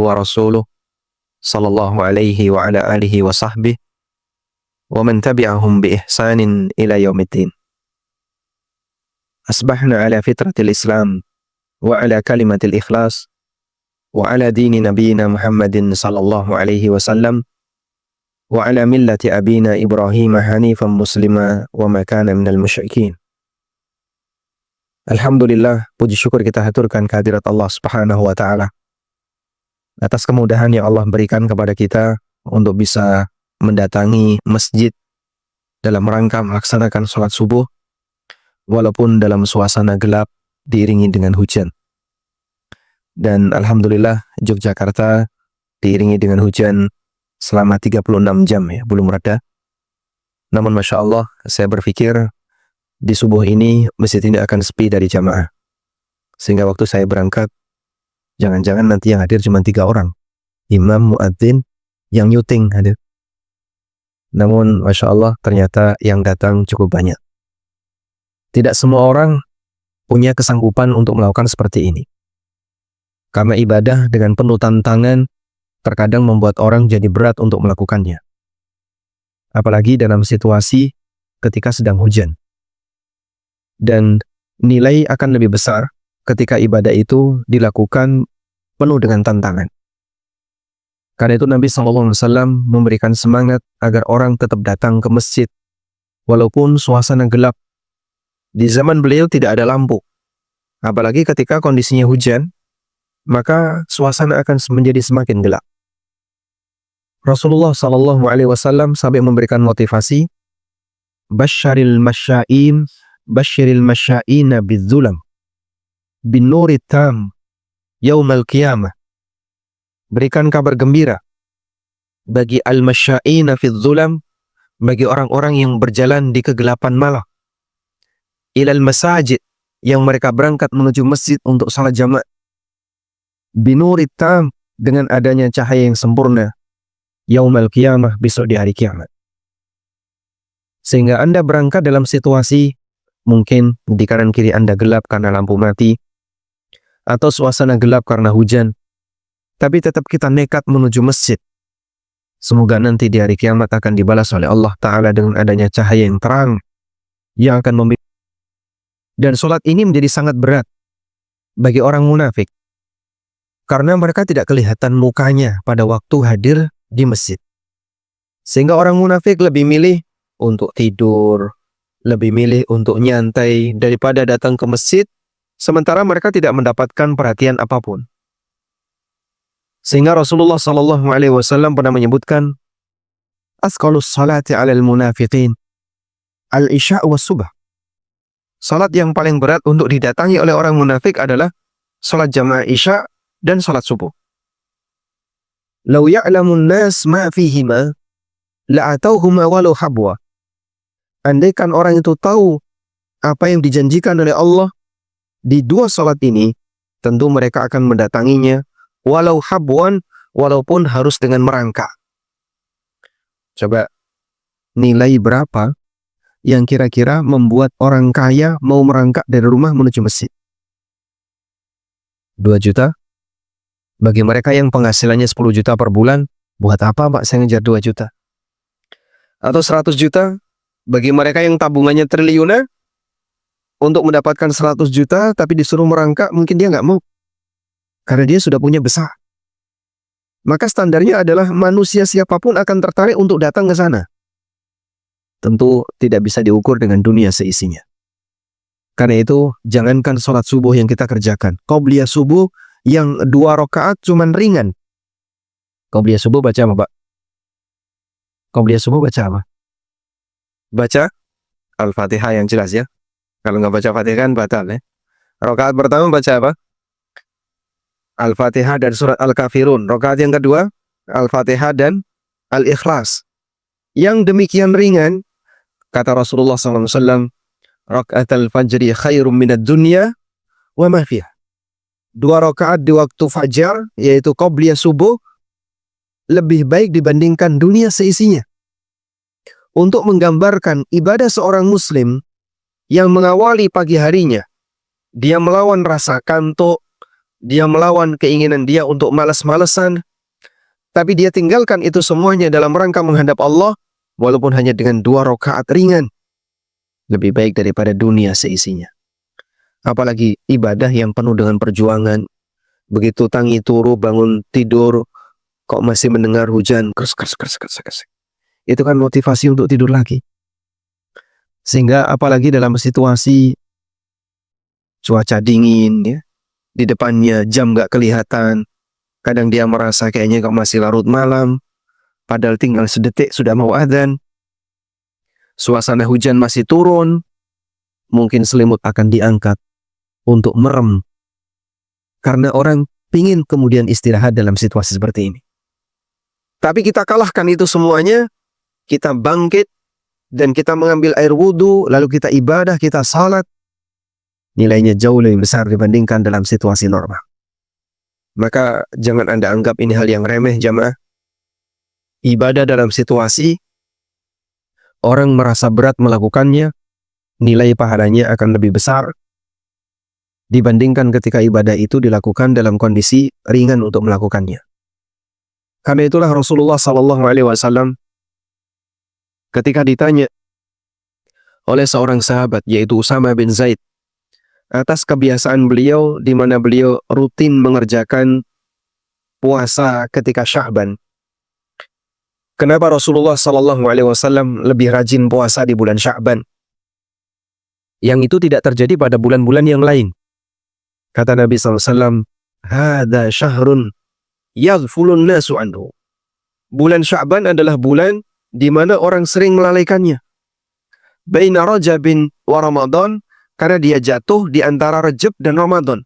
wa rasuluh sallallahu alaihi wa ala alihi wa sahbihi wa man tabi'ahum bi ihsanin ila yaumiddin. Asbahna ala fitratil Islam wa ala kalimatil ikhlas wa ala dini nabiyina Muhammadin sallallahu alaihi wasallam wa ala millati abina Ibrahim hanifan muslima wa ma kana minal musyrikin. Alhamdulillah, puji syukur kita haturkan kehadirat Allah Subhanahu wa taala atas kemudahan yang Allah berikan kepada kita untuk bisa mendatangi masjid dalam rangka melaksanakan sholat subuh walaupun dalam suasana gelap diiringi dengan hujan. Dan alhamdulillah Yogyakarta diiringi dengan hujan selama 36 jam ya, belum reda. Namun Masya Allah, saya berpikir di subuh ini masjid ini akan sepi dari jamaah. Sehingga waktu saya berangkat, jangan-jangan nanti yang hadir cuma 3 orang. Imam, muadzin, yang nyuting hadir. Namun Masya Allah ternyata yang datang cukup banyak. Tidak semua orang punya kesanggupan untuk melakukan seperti ini. Karena ibadah dengan penuh tantangan terkadang membuat orang jadi berat untuk melakukannya. Apalagi dalam situasi ketika sedang hujan. Dan nilai akan lebih besar ketika ibadah itu dilakukan penuh dengan tantangan. Karena itu Nabi SAW memberikan semangat agar orang tetap datang ke masjid walaupun suasana gelap. Di zaman beliau tidak ada lampu. Apalagi ketika kondisinya hujan, maka suasana akan menjadi semakin gelap. Rasulullah SAW sampai memberikan motivasi, Basyaril masya'in, basyiril masya'ina bidzulam, bin nurit tam, yaumal qiyamah. Berikan kabar gembira bagi al-masya'ina fidzulam, bagi orang-orang yang berjalan di kegelapan malam, ilal masajid, yang mereka berangkat menuju masjid untuk salat jamaah, binurit tam, dengan adanya cahaya yang sempurna, yaumal qiyamah, besok di hari kiamat. Sehingga Anda berangkat dalam situasi mungkin di kanan kiri Anda gelap karena lampu mati, atau suasana gelap karena hujan, tapi tetap kita nekat menuju masjid. Semoga nanti di hari kiamat akan dibalas oleh Allah Ta'ala dengan adanya cahaya yang terang yang akan membimbing. Dan sholat ini menjadi sangat berat bagi orang munafik karena mereka tidak kelihatan mukanya pada waktu hadir di masjid. Sehingga orang munafik lebih milih untuk tidur, lebih milih untuk nyantai daripada datang ke masjid, sementara mereka tidak mendapatkan perhatian apapun. Sehingga Rasulullah SAW pernah menyebutkan, asqalus salati 'alal munafiqin al-isya' was subh. Salat yang paling berat untuk didatangi oleh orang munafik adalah salat jamaah isya dan salat subuh. Lau ya'lamun nas ma fihima la'atauhuma walau habwa. Andaikan orang itu tahu apa yang dijanjikan oleh Allah di dua salat ini, tentu mereka akan mendatanginya walau habwan, walaupun harus dengan merangkak. Coba nilai berapa yang kira-kira membuat orang kaya mau merangkak dari rumah menuju masjid? 2 juta? Bagi mereka yang penghasilannya 10 juta per bulan, buat apa Pak saya ngejar 2 juta? Atau 100 juta? Bagi mereka yang tabungannya triliunan, untuk mendapatkan 100 juta tapi disuruh merangkak, mungkin dia nggak mau. Karena dia sudah punya besar. Maka standarnya adalah manusia siapapun akan tertarik untuk datang ke sana. Tentu tidak bisa diukur dengan dunia seisinya. Karena itu, jangankan sholat subuh yang kita kerjakan. Qobliyah subuh yang 2 rakaat cuman ringan. Qobliyah subuh baca apa, Pak? Qobliyah subuh baca apa? Baca Al-Fatihah yang jelas ya. Kalau nggak baca Fatihah kan batal ya. Rakaat pertama baca apa? Al-Fatihah dan surat Al-Kafirun. Rakaat yang kedua, Al-Fatihah dan Al-Ikhlas. Yang demikian ringan, kata Rasulullah SAW, rakaat al-fajri khairum minad dunya wa ma fiha. 2 rakaat di waktu fajar, yaitu qobliyah subuh, lebih baik dibandingkan dunia seisinya. Untuk menggambarkan ibadah seorang muslim yang mengawali pagi harinya, dia melawan rasa kantuk, dia melawan keinginan dia untuk malas-malesan, tapi dia tinggalkan itu semuanya dalam rangka menghadap Allah, walaupun hanya dengan 2 rakaat ringan, lebih baik daripada dunia seisinya. Apalagi ibadah yang penuh dengan perjuangan, begitu tangi turu bangun tidur, kok masih mendengar hujan, kers, kers, kers, kers, kers. Itu kan motivasi untuk tidur lagi. Sehingga apalagi dalam situasi cuaca dingin, ya, di depannya jam gak kelihatan, kadang dia merasa kayaknya kok masih larut malam, padahal tinggal sedetik sudah mau adzan. Suasana hujan masih turun, mungkin selimut akan diangkat untuk merem. Karena orang pingin kemudian istirahat dalam situasi seperti ini. Tapi kita kalahkan itu semuanya, kita bangkit, dan kita mengambil air wudhu, lalu kita ibadah, kita salat, nilainya jauh lebih besar dibandingkan dalam situasi normal. Maka jangan Anda anggap ini hal yang remeh, jamaah. Ibadah dalam situasi orang merasa berat melakukannya, nilai pahalanya akan lebih besar dibandingkan ketika ibadah itu dilakukan dalam kondisi ringan untuk melakukannya. Karena itulah Rasulullah SAW ketika ditanya oleh seorang sahabat, yaitu Usama bin Zaid, atas kebiasaan beliau di mana beliau rutin mengerjakan puasa ketika Sya'ban. Kenapa Rasulullah SAW lebih rajin puasa di bulan Sya'ban? Yang itu tidak terjadi pada bulan-bulan yang lain. Kata Nabi SAW, "Hada syahrun yaghfulun nasu anhu." Bulan Sya'ban adalah bulan di mana orang sering melalaikannya. Baina Rajabin wa Ramadan, karena dia jatuh di antara Rajab dan Ramadan.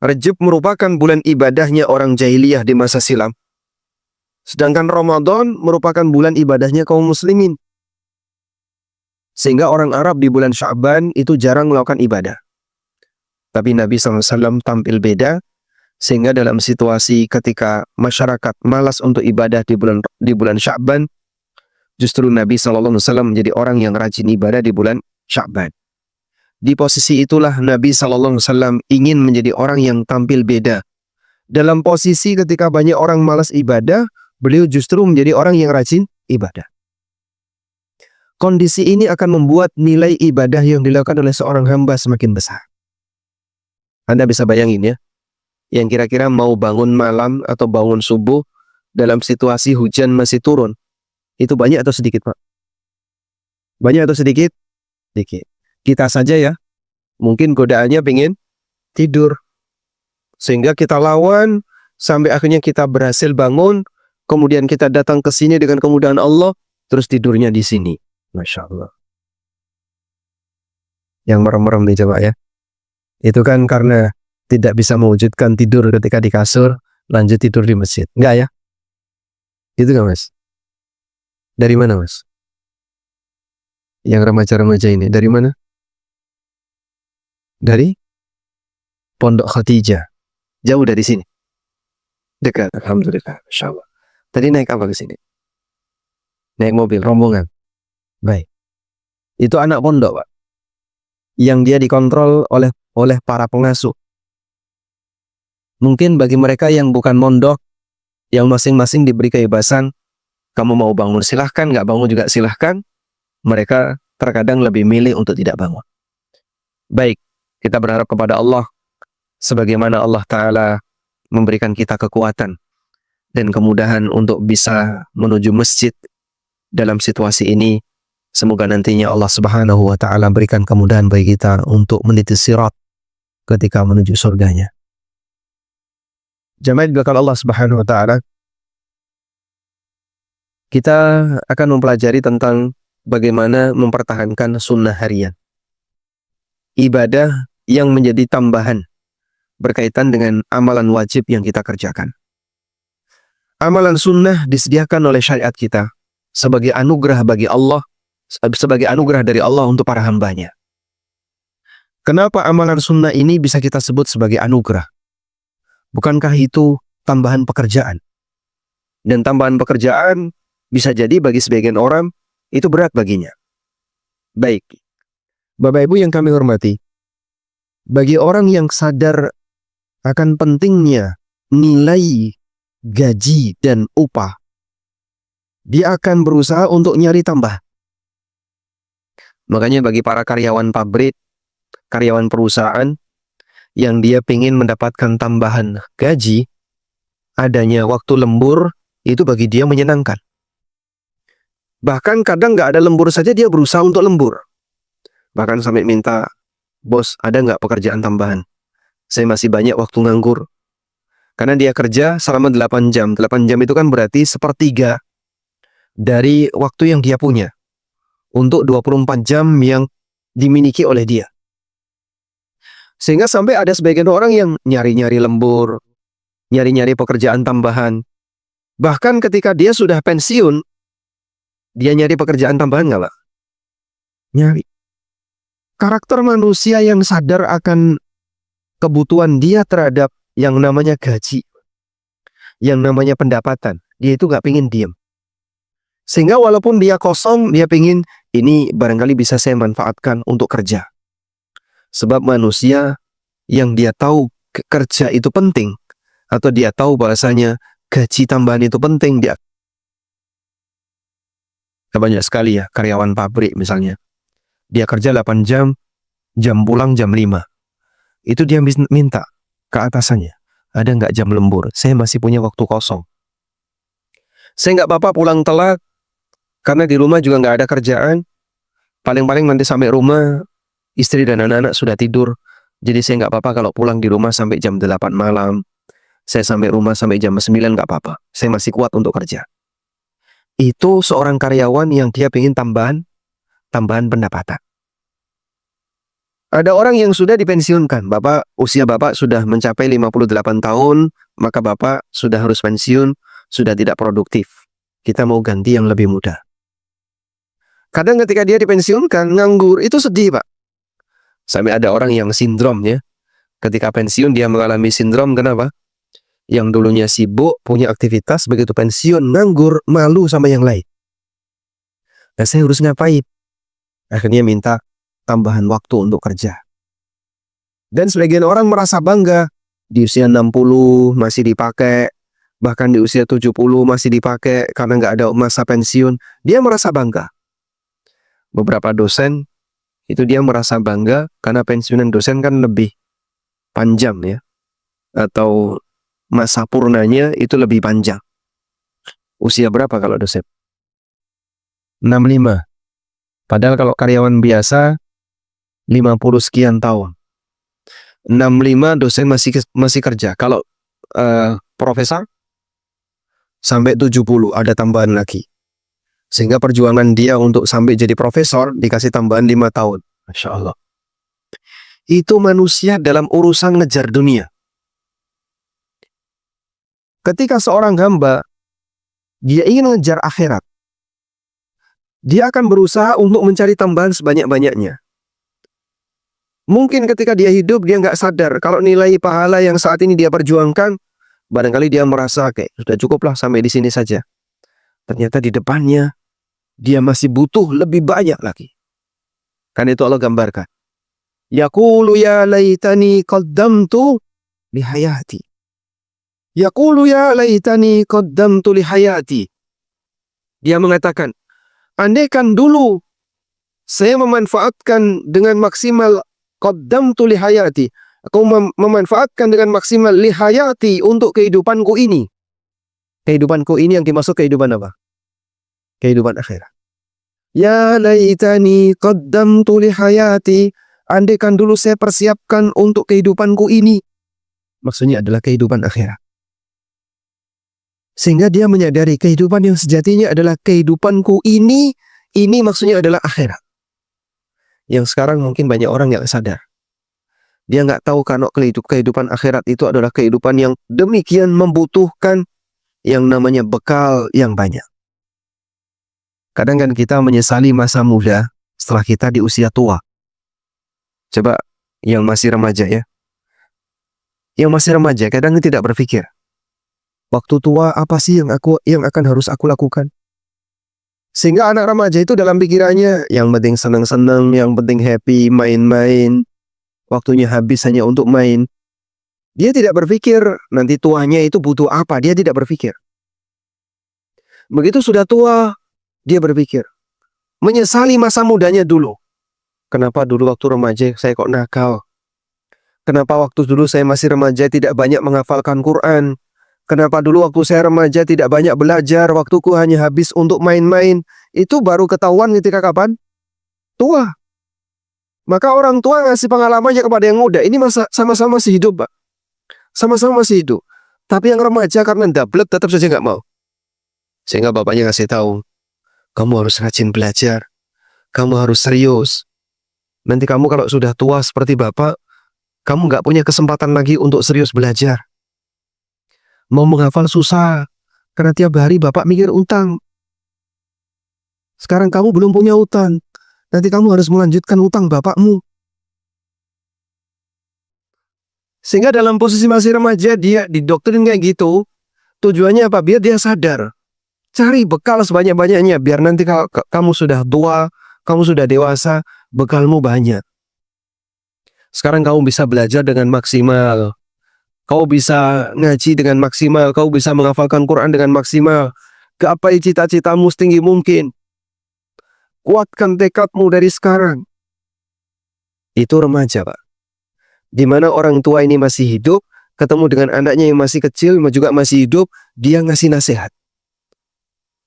Rajab merupakan bulan ibadahnya orang jahiliyah di masa silam. Sedangkan Ramadan merupakan bulan ibadahnya kaum muslimin. Sehingga orang Arab di bulan Sya'ban itu jarang melakukan ibadah. Tapi Nabi SAW tampil beda, sehingga dalam situasi ketika masyarakat malas untuk ibadah di bulan Sya'ban, justru Nabi SAW menjadi orang yang rajin ibadah di bulan Sya'ban. Di posisi itulah Nabi SAW ingin menjadi orang yang tampil beda. Dalam posisi ketika banyak orang malas ibadah, beliau justru menjadi orang yang rajin ibadah. Kondisi ini akan membuat nilai ibadah yang dilakukan oleh seorang hamba semakin besar. Anda bisa bayangin ya, yang kira-kira mau bangun malam atau bangun subuh dalam situasi hujan masih turun, itu banyak atau sedikit, Pak? Banyak atau sedikit? Sedikit. Kita saja ya, mungkin godaannya pengen tidur. Sehingga kita lawan, sampai akhirnya kita berhasil bangun, kemudian kita datang ke sini dengan kemudahan Allah, terus tidurnya di sini. Masya Allah. Yang merem-merem nih coba ya. Itu kan karena tidak bisa mewujudkan tidur ketika di kasur, lanjut tidur di masjid. Enggak ya? Itu kan Mas? Dari mana Mas? Yang remaja-remaja ini, dari mana? Dari Pondok Khadijah. Jauh dari sini? Dekat, alhamdulillah. Masya Allah. Tadi naik apa ke sini? Naik mobil, rombongan. Baik. Itu anak pondok, Pak. Yang dia dikontrol oleh para pengasuh. Mungkin bagi mereka yang bukan mondok, yang masing-masing diberi kebebasan, kamu mau bangun silahkan, nggak bangun juga silahkan, mereka terkadang lebih milih untuk tidak bangun. Baik, kita berharap kepada Allah, sebagaimana Allah Ta'ala memberikan kita kekuatan dan kemudahan untuk bisa menuju masjid dalam situasi ini. Semoga nantinya Allah Subhanahu wa Ta'ala berikan kemudahan bagi kita untuk meniti sirat ketika menuju surganya. Jamaah belakang Allah Subhanahu wa Ta'ala, kita akan mempelajari tentang bagaimana mempertahankan sunnah harian. Ibadah yang menjadi tambahan berkaitan dengan amalan wajib yang kita kerjakan. Amalan sunnah disediakan oleh syariat kita sebagai anugerah bagi Allah, sebagai anugerah dari Allah untuk para hambanya. Kenapa amalan sunnah ini bisa kita sebut sebagai anugerah? Bukankah itu tambahan pekerjaan? Dan tambahan pekerjaan bisa jadi bagi sebagian orang itu berat baginya. Baik, Bapak Ibu yang kami hormati, bagi orang yang sadar akan pentingnya nilai gaji dan upah, dia akan berusaha untuk nyari tambah. Makanya bagi para karyawan pabrik, karyawan perusahaan yang dia ingin mendapatkan tambahan gaji, adanya waktu lembur itu bagi dia menyenangkan. Bahkan kadang nggak ada lembur saja dia berusaha untuk lembur. Bahkan sampai minta, bos ada nggak pekerjaan tambahan? Saya masih banyak waktu nganggur. Karena dia kerja selama 8 jam. 8 jam itu kan berarti sepertiga dari waktu yang dia punya. Untuk 24 jam yang dimiliki oleh dia. Sehingga sampai ada sebagian orang yang nyari-nyari lembur, nyari-nyari pekerjaan tambahan. Bahkan ketika dia sudah pensiun, dia nyari pekerjaan tambahan nggak, Pak? Nyari. Karakter manusia yang sadar akan kebutuhan dia terhadap yang namanya gaji, yang namanya pendapatan, dia itu nggak pingin diem. Sehingga walaupun dia kosong, dia pingin ini barangkali bisa saya manfaatkan untuk kerja. Sebab manusia yang dia tahu kerja itu penting, atau dia tahu bahasanya gaji tambahan itu penting, dia banyak sekali ya karyawan pabrik misalnya. Dia kerja 8 jam, jam pulang jam 5. Itu dia minta ke atasannya, ada nggak jam lembur? Saya masih punya waktu kosong. Saya nggak apa-apa pulang telat, karena di rumah juga nggak ada kerjaan. Paling-paling nanti sampai rumah, istri dan anak-anak sudah tidur. Jadi saya nggak apa-apa kalau pulang di rumah sampai jam 8 malam. Saya sampai rumah sampai jam 9 nggak apa-apa. Saya masih kuat untuk kerja. Itu seorang karyawan yang dia ingin tambahan pendapatan. Ada orang yang sudah dipensiunkan. Usia Bapak sudah mencapai 58 tahun, maka Bapak sudah harus pensiun, sudah tidak produktif. Kita mau ganti yang lebih muda. Kadang ketika dia dipensiunkan, nganggur, itu sedih, Pak. Sampai ada orang yang sindrom ya. Ketika pensiun dia mengalami sindrom, kenapa? Yang dulunya sibuk, punya aktivitas, begitu pensiun, nganggur, malu sama yang lain. Nah, saya harus ngapain? Akhirnya minta tambahan waktu untuk kerja. Dan sebagian orang merasa bangga, di usia 60 masih dipakai, bahkan di usia 70 masih dipakai karena nggak ada masa pensiun. Dia merasa bangga. Beberapa dosen, itu dia merasa bangga karena pensiunan dosen kan lebih panjang ya. Atau masa purnanya itu lebih panjang. Usia berapa kalau dosen? 65. Padahal kalau karyawan biasa 50 sekian tahun. 65 dosen masih kerja. Kalau profesor sampai 70 ada tambahan lagi. Sehingga perjuangan dia untuk sampai jadi profesor dikasih tambahan 5 tahun. Masya Allah. Itu manusia dalam urusan ngejar dunia. Ketika seorang hamba dia ingin mengejar akhirat, dia akan berusaha untuk mencari tambahan sebanyak-banyaknya. Mungkin ketika dia hidup dia nggak sadar kalau nilai pahala yang saat ini dia perjuangkan, barangkali dia merasa kayak sudah cukuplah sampai di sini saja. Ternyata di depannya dia masih butuh lebih banyak lagi. Kan itu Allah gambarkan. Yaqulu ya laitani qaddamtu li hayati. Yaqulu ya laitani qaddamtu li hayati. Dia mengatakan, andaikan dulu saya memanfaatkan dengan maksimal qaddamtu li hayati. Aku memanfaatkan dengan maksimal li hayati untuk kehidupanku ini. Kehidupanku ini yang dimaksud kehidupan apa? Kehidupan akhirat. Ya laitani qaddamtu li hayati. Andaikan dulu saya persiapkan untuk kehidupanku ini. Maksudnya adalah kehidupan akhirat. Sehingga dia menyadari kehidupan yang sejatinya adalah kehidupanku ini maksudnya adalah akhirat. Yang sekarang mungkin banyak orang yang sadar. Dia nggak tahu kalau kehidupan akhirat itu adalah kehidupan yang demikian membutuhkan yang namanya bekal yang banyak. Kadang kan kita menyesali masa muda setelah kita di usia tua. Coba yang masih remaja ya. Yang masih remaja kadang tidak berpikir, waktu tua apa sih yang akan harus aku lakukan? Sehingga anak remaja itu dalam pikirannya yang penting senang-senang, yang penting happy, main-main. Waktunya habis hanya untuk main. Dia tidak berpikir nanti tuanya itu butuh apa, dia tidak berpikir. Begitu sudah tua, dia berpikir. Menyesali masa mudanya dulu. Kenapa dulu waktu remaja saya kok nakal? Kenapa waktu dulu saya masih remaja tidak banyak menghafalkan Quran? Kenapa dulu waktu saya remaja tidak banyak belajar, waktuku hanya habis untuk main-main? Itu baru ketahuan ketika kapan? Tua. Maka orang tua ngasih pengalamannya kepada yang muda. Ini masa sama-sama masih hidup, Pak. Sama-sama masih hidup. Tapi yang remaja karena dablek tetap saja nggak mau. Sehingga bapaknya ngasih tahu, kamu harus rajin belajar. Kamu harus serius. Nanti kamu kalau sudah tua seperti bapak, kamu nggak punya kesempatan lagi untuk serius belajar. Mau menghafal susah, karena tiap hari bapak mikir utang. Sekarang kamu belum punya utang, nanti kamu harus melanjutkan utang bapakmu. Sehingga dalam posisi masih remaja, dia didoktrin kayak gitu. Tujuannya apa? Biar dia sadar. Cari bekal sebanyak-banyaknya, biar nanti kalau kamu sudah tua, kamu sudah dewasa, bekalmu banyak. Sekarang kamu bisa belajar dengan maksimal. Kau bisa ngaji dengan maksimal. Kau bisa menghafalkan Quran dengan maksimal. Gapai cita-citamu setinggi mungkin. Kuatkan tekadmu dari sekarang. Itu remaja, Pak. Di mana orang tua ini masih hidup, ketemu dengan anaknya yang masih kecil, juga masih hidup, dia ngasih nasihat.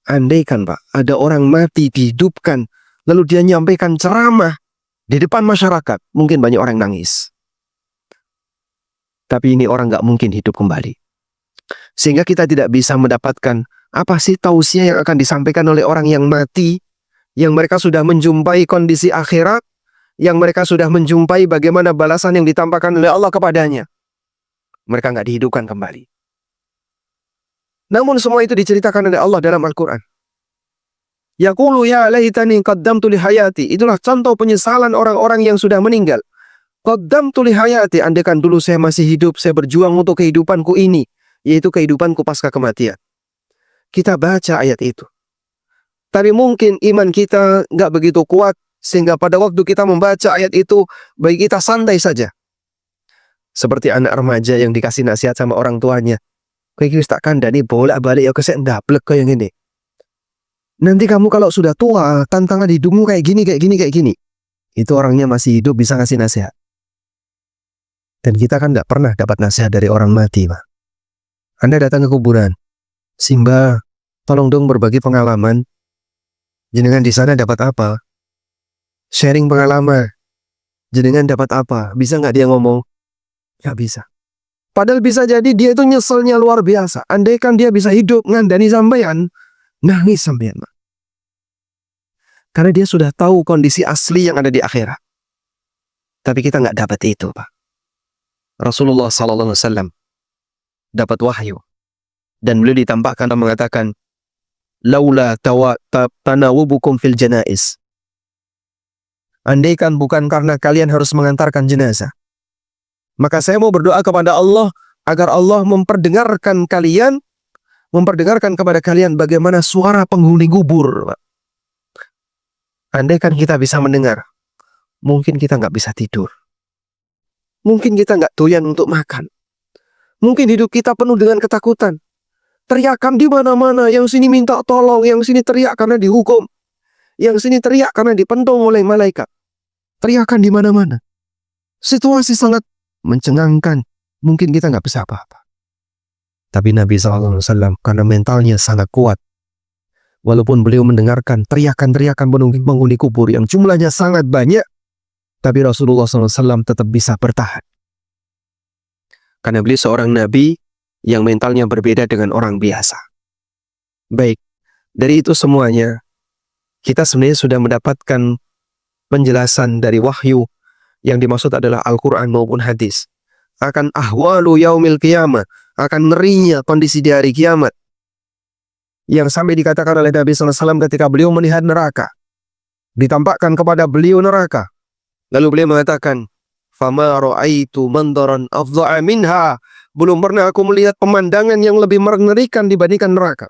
Andaikan, Pak, ada orang mati dihidupkan, lalu dia nyampaikan ceramah di depan masyarakat, mungkin banyak orang nangis. Tapi ini orang nggak mungkin hidup kembali. Sehingga kita tidak bisa mendapatkan apa sih tausiah yang akan disampaikan oleh orang yang mati, yang mereka sudah menjumpai kondisi akhirat, yang mereka sudah menjumpai bagaimana balasan yang ditampakkan oleh Allah kepadanya. Mereka nggak dihidupkan kembali. Namun semua itu diceritakan oleh Allah dalam Al-Quran. Yaqulu ya laitani qaddamtu li hayati. Itulah contoh penyesalan orang-orang yang sudah meninggal. Qaddamtu li hayati, andaikan dulu saya masih hidup, saya berjuang untuk kehidupanku ini, yaitu kehidupanku pasca kematian. Kita baca ayat itu. Tapi mungkin iman kita nggak begitu kuat, sehingga pada waktu kita membaca ayat itu, bagi kita santai saja. Seperti anak remaja yang dikasih nasihat sama orang tuanya. Kayak gitu tak kandani bolak-balik ya kesek ndablek kayak gini. Nanti kamu kalau sudah tua, tantangan hidupmu kayak gini, kayak gini, kayak gini. Itu orangnya masih hidup bisa ngasih nasihat. Dan kita kan nggak pernah dapat nasihat dari orang mati, Pak. Anda datang ke kuburan, Simba, tolong dong berbagi pengalaman. Jenengan di sana dapat apa? Sharing pengalaman. Jenengan dapat apa? Bisa nggak dia ngomong? Nggak bisa. Padahal bisa jadi dia itu nyeselnya luar biasa. Andaikan dia bisa hidup ngandani sampean, nangis sampean, Pak. Karena dia sudah tahu kondisi asli yang ada di akhirat. Tapi kita nggak dapat itu, Pak. Rasulullah SAW dapat wahyu dan beliau ditampakkan dan mengatakan, laula tanawubukum fil janais. Andaikan bukan karena kalian harus mengantarkan jenazah, maka saya mau berdoa kepada Allah agar Allah memperdengarkan kepada kalian bagaimana suara penghuni kubur. Andaikan kita bisa mendengar, mungkin kita nggak bisa tidur. Mungkin kita nggak doyan untuk makan. Mungkin hidup kita penuh dengan ketakutan. Teriakan di mana-mana, yang sini minta tolong, yang sini teriak karena dihukum, yang sini teriak karena dipendung oleh malaikat. Teriakan di mana-mana. Situasi sangat mencengangkan. Mungkin kita nggak bisa apa-apa. Tapi Nabi SAW karena mentalnya sangat kuat, walaupun beliau mendengarkan teriakan-teriakan penghuni kubur yang jumlahnya sangat banyak, tapi Rasulullah SAW tetap bisa bertahan. Karena beliau seorang Nabi yang mentalnya berbeda dengan orang biasa. Baik, dari itu semuanya, kita sebenarnya sudah mendapatkan penjelasan dari wahyu yang dimaksud adalah Al-Quran maupun hadis. Akan ahwalu yaumil qiyamah, akan ngerinya kondisi di hari kiamat. Yang sampai dikatakan oleh Nabi SAW ketika beliau melihat neraka. Ditampakkan kepada beliau neraka. Lalu beliau mengatakan, "Fama ra'aitu mandaran afdha'a minha." Belum pernah aku melihat pemandangan yang lebih mengerikan dibandingkan neraka.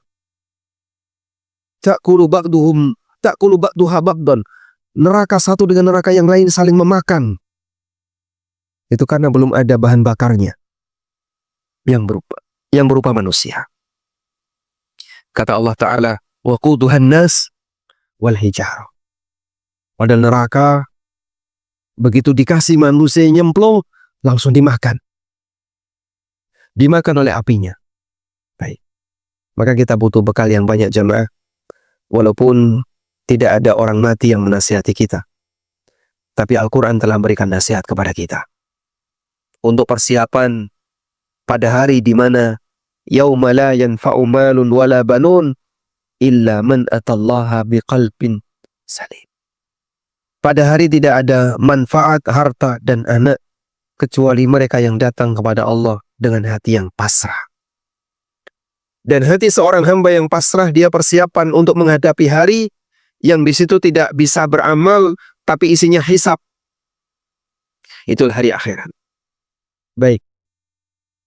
Ta'kulu ba'duha ba'dan. Neraka satu dengan neraka yang lain saling memakan. Itu karena belum ada bahan bakarnya. yang berupa manusia. Kata Allah Ta'ala, waquduhan nas wal hijarah. Padahal neraka begitu dikasih manusia nyemplung, langsung dimakan. Dimakan oleh apinya. Baik. Maka kita butuh bekal yang banyak jemaah. Walaupun tidak ada orang mati yang menasihati kita. Tapi Al-Quran telah memberikan nasihat kepada kita. Untuk persiapan pada hari di mana yauma la yanfa'u malun wala banun illa man atallaha biqalbin salim. Pada hari tidak ada manfaat harta dan anak kecuali mereka yang datang kepada Allah dengan hati yang pasrah. Dan hati seorang hamba yang pasrah, dia persiapan untuk menghadapi hari yang di situ tidak bisa beramal tapi isinya hisab. Itulah hari akhirat. Baik.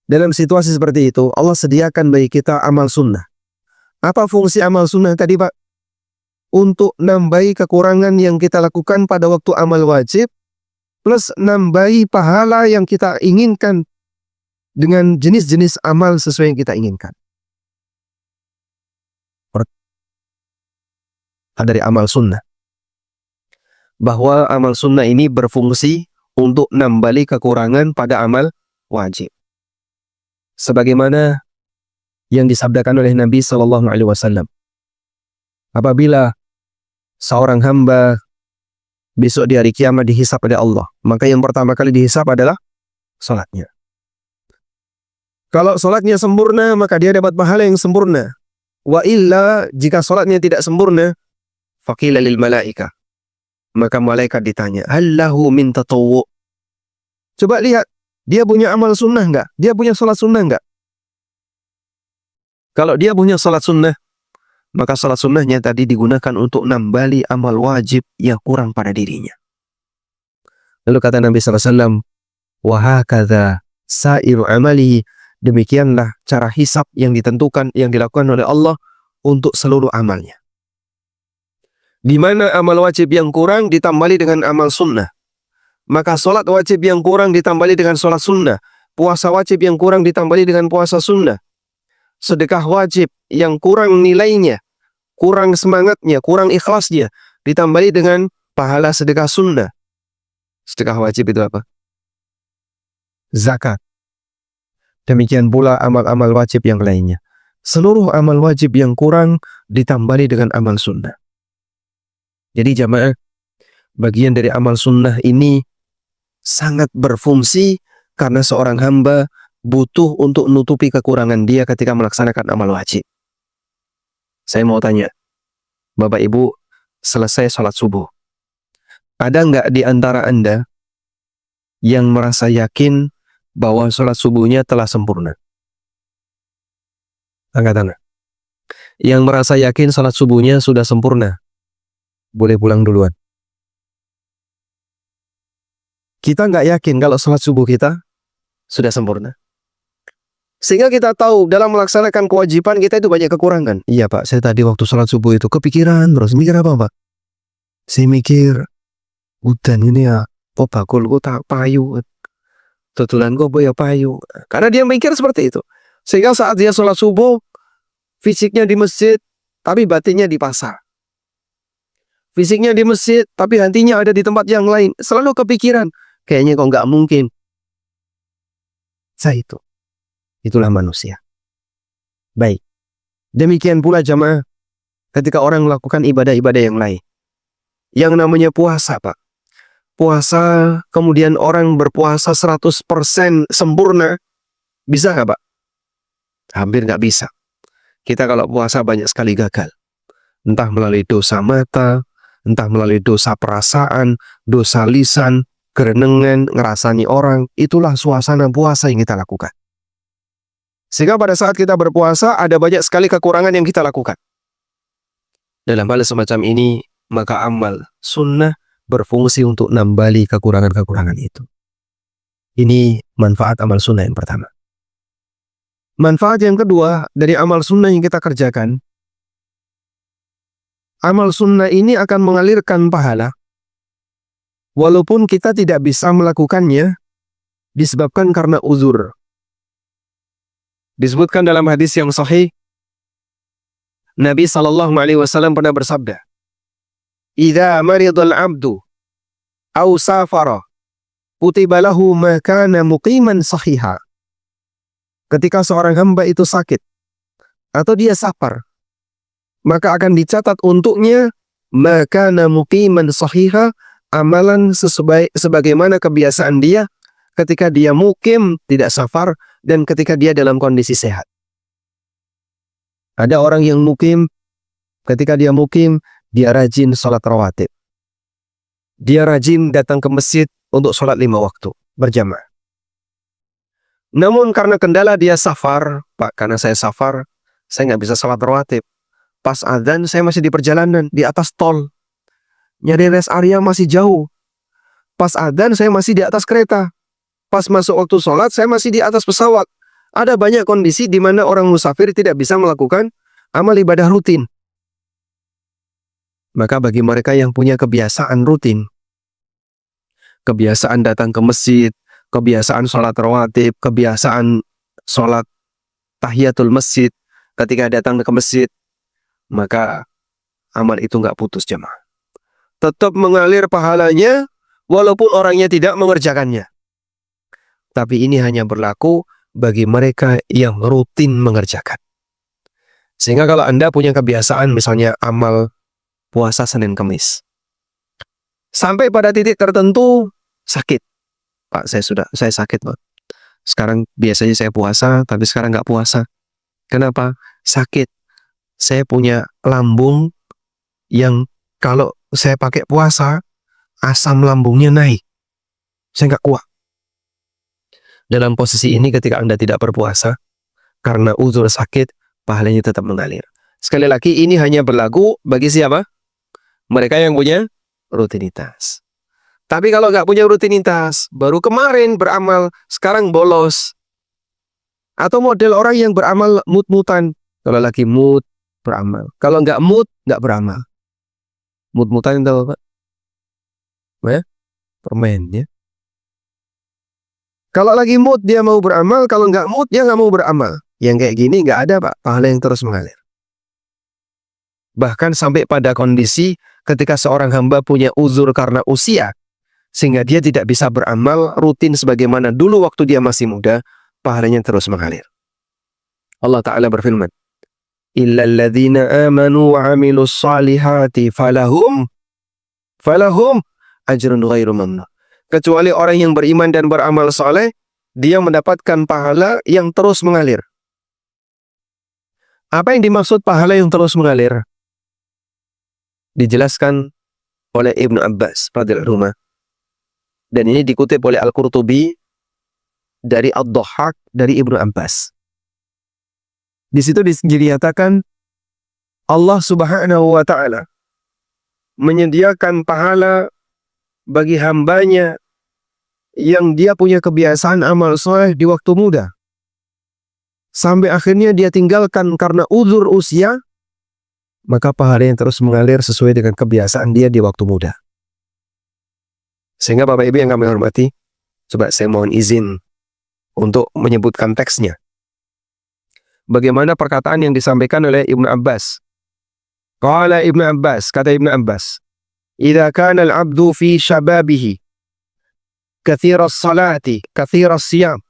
Dalam situasi seperti itu, Allah sediakan bagi kita amal sunnah. Apa fungsi amal sunnah tadi, Pak? Untuk nambahi kekurangan yang kita lakukan pada waktu amal wajib, plus nambahi pahala yang kita inginkan dengan jenis-jenis amal sesuai yang kita inginkan. Dari amal sunnah. Bahwa amal sunnah ini berfungsi untuk nambali kekurangan pada amal wajib. Sebagaimana yang disabdakan oleh Nabi SAW. Apabila seorang hamba besok di hari kiamat dihisab oleh Allah, maka yang pertama kali dihisab adalah salatnya. Kalau salatnya sempurna, maka dia dapat pahala yang sempurna. Wa illa, jika salatnya tidak sempurna, faqila lil malaika, maka malaikat ditanya, hal lahu min tatawwu'? Coba lihat, dia punya amal sunnah enggak? Dia punya salat sunnah enggak? Kalau dia punya salat sunnah, maka salat sunnahnya tadi digunakan untuk nambali amal wajib yang kurang pada dirinya. Lalu kata Nabi SAW, wa hakadha sa'iru amalihi, demikianlah cara hisab yang ditentukan, yang dilakukan oleh Allah untuk seluruh amalnya. Di mana amal wajib yang kurang ditambali dengan amal sunnah. Maka sholat wajib yang kurang ditambali dengan sholat sunnah. Puasa wajib yang kurang ditambali dengan puasa sunnah. Sedekah wajib yang kurang nilainya, kurang semangatnya, kurang ikhlasnya, ditambali dengan pahala sedekah sunnah. Sedekah wajib itu apa? Zakat. Demikian pula amal-amal wajib yang lainnya. Seluruh amal wajib yang kurang ditambali dengan amal sunnah. Jadi jamaah, bagian dari amal sunnah ini sangat berfungsi karena seorang hamba butuh untuk menutupi kekurangan dia ketika melaksanakan amal wajib. Saya mau tanya, Bapak Ibu selesai sholat subuh, ada nggak di antara Anda yang merasa yakin bahwa sholat subuhnya telah sempurna? Angkat tangan. Yang merasa yakin sholat subuhnya sudah sempurna, boleh pulang duluan. Kita nggak yakin kalau sholat subuh kita sudah sempurna. Sehingga kita tahu dalam melaksanakan kewajiban kita itu banyak kekurangan. Iya Pak, saya tadi waktu sholat subuh itu kepikiran terus. Mikir apa Pak? Saya mikir, udan ini ya, oh bakul gue tak payu. Tutulan gue boya payu. Karena dia mikir seperti itu. Sehingga saat dia sholat subuh, fisiknya di masjid, tapi batinnya di pasar. Fisiknya di masjid, tapi hatinya ada di tempat yang lain. Selalu kepikiran, kayaknya kok nggak mungkin. Saya itu. Itulah manusia. Baik. Demikian pula jamaah, ketika orang melakukan ibadah-ibadah yang lain. Yang namanya puasa, Pak. Puasa, kemudian orang berpuasa 100% sempurna. Bisa nggak, Pak? Hampir nggak bisa. Kita kalau puasa banyak sekali gagal. Entah melalui dosa mata, entah melalui dosa perasaan, dosa lisan, kerenengan, ngerasani orang. Itulah suasana puasa yang kita lakukan. Sehingga pada saat kita berpuasa, ada banyak sekali kekurangan yang kita lakukan. Dalam hal semacam ini, maka amal sunnah berfungsi untuk nambali kekurangan-kekurangan itu. Ini manfaat amal sunnah yang pertama. Manfaat yang kedua dari amal sunnah yang kita kerjakan, amal sunnah ini akan mengalirkan pahala, walaupun kita tidak bisa melakukannya disebabkan karena uzur. Disebutkan dalam hadis yang sahih, Nabi SAW pernah bersabda, "Idza maridal 'abdu aw safara, kutiba lahu ma kana muqiman sahiha." Ketika seorang hamba itu sakit atau dia safar, maka akan dicatat untuknya ma kana muqiman sahiha, amalan sebagaimana kebiasaan dia ketika dia mukim, tidak safar, dan ketika dia dalam kondisi sehat. Ada orang yang mukim, ketika dia mukim, dia rajin sholat rawatib. Dia rajin datang ke masjid untuk sholat 5 waktu, berjamaah. Namun karena kendala dia safar, Pak, karena saya safar, saya nggak bisa sholat rawatib. Pas adzan saya masih di perjalanan, di atas tol. Nyari rest area masih jauh. Pas adzan saya masih di atas kereta. Pas masuk waktu sholat saya masih di atas pesawat. Ada banyak kondisi di mana orang musafir tidak bisa melakukan amal ibadah rutin. Maka bagi mereka yang punya kebiasaan rutin, kebiasaan datang ke masjid, kebiasaan sholat rawatib, kebiasaan sholat tahiyatul masjid ketika datang ke masjid, maka amal itu nggak putus jemaah. Tetap mengalir pahalanya walaupun orangnya tidak mengerjakannya. Tapi ini hanya berlaku bagi mereka yang rutin mengerjakan. Sehingga kalau Anda punya kebiasaan misalnya amal puasa Senin Kamis, sampai pada titik tertentu sakit. Pak, saya sakit, Pak. Sekarang biasanya saya puasa, tapi sekarang nggak puasa. Kenapa? Sakit. Saya punya lambung yang kalau saya pakai puasa, asam lambungnya naik. Saya nggak kuat. Dalam posisi ini ketika Anda tidak berpuasa, karena uzur sakit, pahalanya tetap mengalir. Sekali lagi, ini hanya berlaku bagi siapa? Mereka yang punya rutinitas. Tapi kalau nggak punya rutinitas, baru kemarin beramal, sekarang bolos. Atau model orang yang beramal mut-mutan. Kalau lagi mood, beramal. Kalau nggak mood, nggak beramal. Mut-mutan itu apa, Pak? Ya? Permen, ya. Kalau lagi mood dia mau beramal, kalau nggak mood dia nggak mau beramal. Yang kayak gini nggak ada, Pak, pahala yang terus mengalir. Bahkan sampai pada kondisi ketika seorang hamba punya uzur karena usia, sehingga dia tidak bisa beramal rutin sebagaimana dulu waktu dia masih muda, pahalanya terus mengalir. Allah Ta'ala berfirman, "Illal ladzina amanu wa 'amilus shalihati falahum ajrun ghairu mamnun." Kecuali orang yang beriman dan beramal saleh, dia mendapatkan pahala yang terus mengalir. Apa yang dimaksud pahala yang terus mengalir? Dijelaskan oleh Ibnu Abbas radhiyallahu anhu. Dan ini dikutip oleh Al-Qurtubi dari Ad-Dhahhak dari Ibnu Abbas. Di situ dinyatakan Allah Subhanahu wa taala menyediakan pahala bagi hambanya yang dia punya kebiasaan amal soleh di waktu muda, sampai akhirnya dia tinggalkan karena uzur usia, maka pahala yang terus mengalir sesuai dengan kebiasaan dia di waktu muda. Sehingga Bapak Ibu yang kami hormati, coba saya mohon izin untuk menyebutkan teksnya. Bagaimana perkataan yang disampaikan oleh Ibnu Abbas. Qala Ibnu Abbas, kata Ibnu Abbas, "Idza kana al-'abdu fi shababihi kathiras salati, kathiras siyam."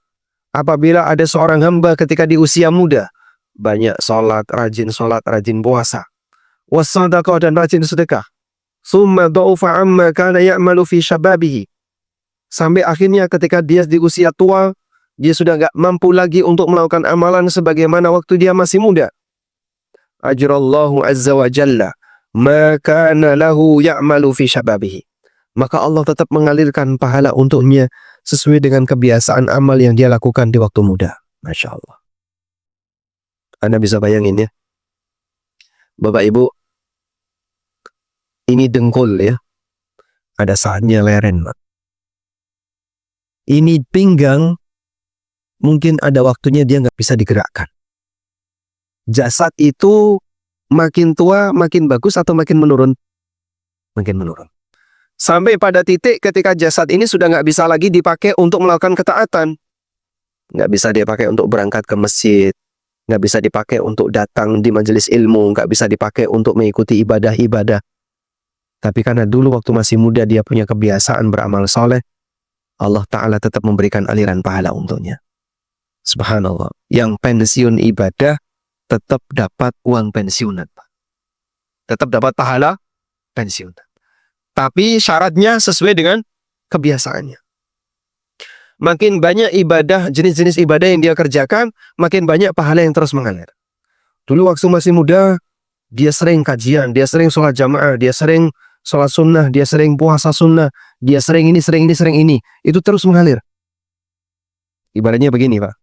Apabila ada seorang hamba ketika di usia muda, banyak salat, rajin puasa, was-shadaqah, dan rajin sedekah. Summa dha'ufa amma kana ya'malu fi shababihi. Sampai akhirnya ketika dia di usia tua, dia sudah enggak mampu lagi untuk melakukan amalan sebagaimana waktu dia masih muda. Ajrallahu azza wa jalla ma kana lahu ya'malu fi syababihi. Maka Allah tetap mengalirkan pahala untuknya sesuai dengan kebiasaan amal yang dia lakukan di waktu muda. Masya Allah. Anda bisa bayangin ya, Bapak Ibu, ini dengkul ya, ada saatnya leren. Ini pinggang, mungkin ada waktunya dia nggak bisa digerakkan. Jasad itu makin tua, makin bagus atau makin menurun? Makin menurun. Sampai pada titik ketika jasad ini sudah nggak bisa lagi dipakai untuk melakukan ketaatan. nggak bisa dipakai untuk berangkat ke masjid, nggak bisa dipakai untuk datang di majelis ilmu, nggak bisa dipakai untuk mengikuti ibadah-ibadah. Tapi karena dulu waktu masih muda dia punya kebiasaan beramal soleh, Allah Ta'ala tetap memberikan aliran pahala untuknya. Subhanallah. Yang pensiun ibadah tetap dapat uang pensiunan. Tetap dapat pahala pensiun. Tapi syaratnya sesuai dengan kebiasaannya. Makin banyak ibadah, jenis-jenis ibadah yang dia kerjakan, makin banyak pahala yang terus mengalir. Dulu waktu masih muda, dia sering kajian, dia sering sholat jamaah, dia sering sholat sunnah, dia sering puasa sunnah, dia sering ini, sering ini, sering ini. Itu terus mengalir. Ibaratnya begini, Pak.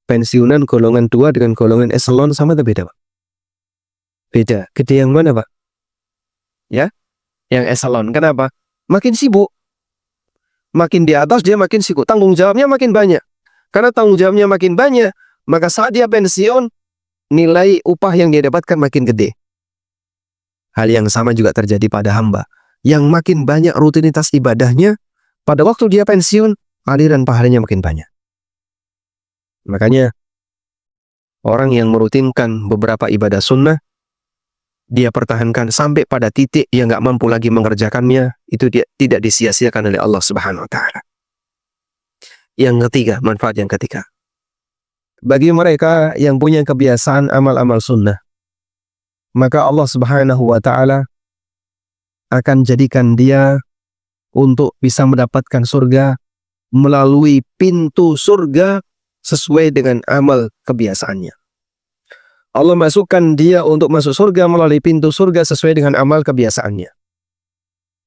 Pensiunan golongan 2 dengan golongan eselon sama atau beda, Pak? Beda. Gede yang mana, Pak? Ya? Yang eselon. Kenapa? Makin sibuk. Makin di atas dia makin sibuk. Tanggung jawabnya makin banyak. Karena tanggung jawabnya makin banyak, maka saat dia pensiun, nilai upah yang dia dapatkan makin gede. Hal yang sama juga terjadi pada hamba. Yang makin banyak rutinitas ibadahnya, pada waktu dia pensiun, aliran pahalanya makin banyak. Makanya, orang yang merutinkan beberapa ibadah sunnah, dia pertahankan sampai pada titik yang nggak mampu lagi mengerjakannya, itu dia tidak disia-siakan oleh Allah Subhanahu wa Ta'ala. Yang ketiga, manfaat yang ketiga. Bagi mereka yang punya kebiasaan amal-amal sunnah, maka Allah Subhanahu wa Ta'ala akan jadikan dia untuk bisa mendapatkan surga melalui pintu surga sesuai dengan amal kebiasaannya. Allah masukkan dia untuk masuk surga melalui pintu surga sesuai dengan amal kebiasaannya.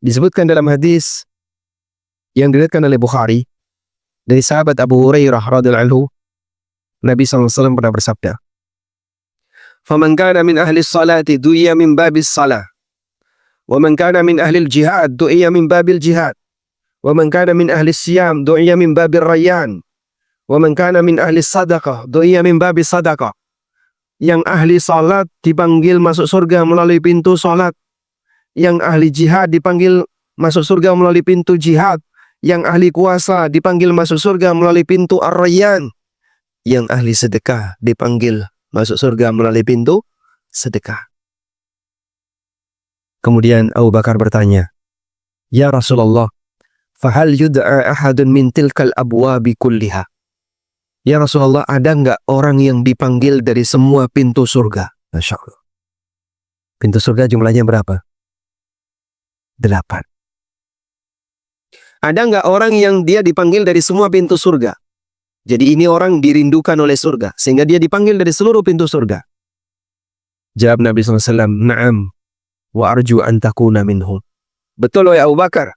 Disebutkan dalam hadis yang diriwayatkan oleh Bukhari dari sahabat Abu Hurairah radhiyallahu anhu, Nabi SAW pernah bersabda, "Faman kana min ahli salati du'iya min babis salah, wa man kana min ahli jihad du'iya min babil jihad, wa man kana min ahli siyam du'iya min babir rayyan, wa man kana min ahli sadaqah du'iya min babis sadaqah." Yang ahli salat dipanggil masuk surga melalui pintu salat. Yang ahli jihad dipanggil masuk surga melalui pintu jihad. Yang ahli kuasa dipanggil masuk surga melalui pintu ar-rayyan. Yang ahli sedekah dipanggil masuk surga melalui pintu sedekah. Kemudian Abu Bakar bertanya, "Ya Rasulullah, fahal yud'a ahadun min tilkal abwabi kulliha?" Ya Rasulullah, ada nggak orang yang dipanggil dari semua pintu surga? Masya Allah. Pintu surga jumlahnya berapa? 8. Ada nggak orang yang dia dipanggil dari semua pintu surga? Jadi ini orang dirindukan oleh surga, sehingga dia dipanggil dari seluruh pintu surga. Jawab Nabi SAW, "Na'am, wa arju an takuna minhum." Betul, ya Abu Bakar.